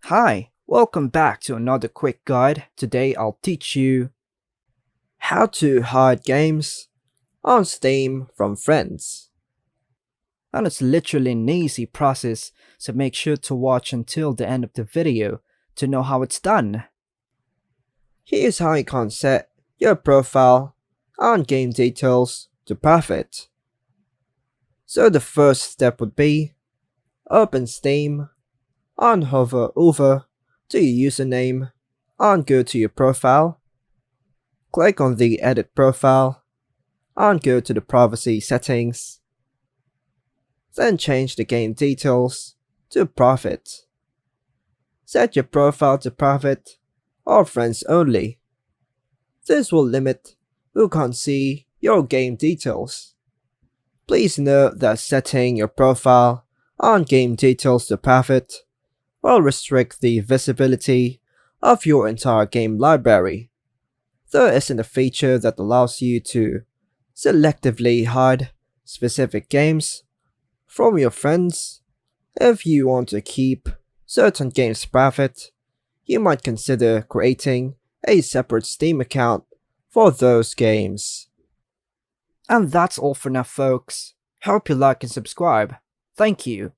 Hi, welcome back to another quick guide. Today I'll teach you how to hide games on Steam from friends. And it's literally an easy process, so make sure to watch until the end of the video to know how it's done. Here's how you can set your profile and game details to private. So the first step would be open Steam and hover over to your username and go to your profile. Click on the edit profile and go to the privacy settings. Then change the game details to private. Set your profile to private or friends only. This will limit who can see your game details. Please note that setting your profile and game details to private will restrict the visibility of your entire game library. There isn't a feature that allows you to selectively hide specific games from your friends. If you want to keep certain games private, you might consider creating a separate Steam account for those games. And that's all for now, folks. Hope you like and subscribe. Thank you.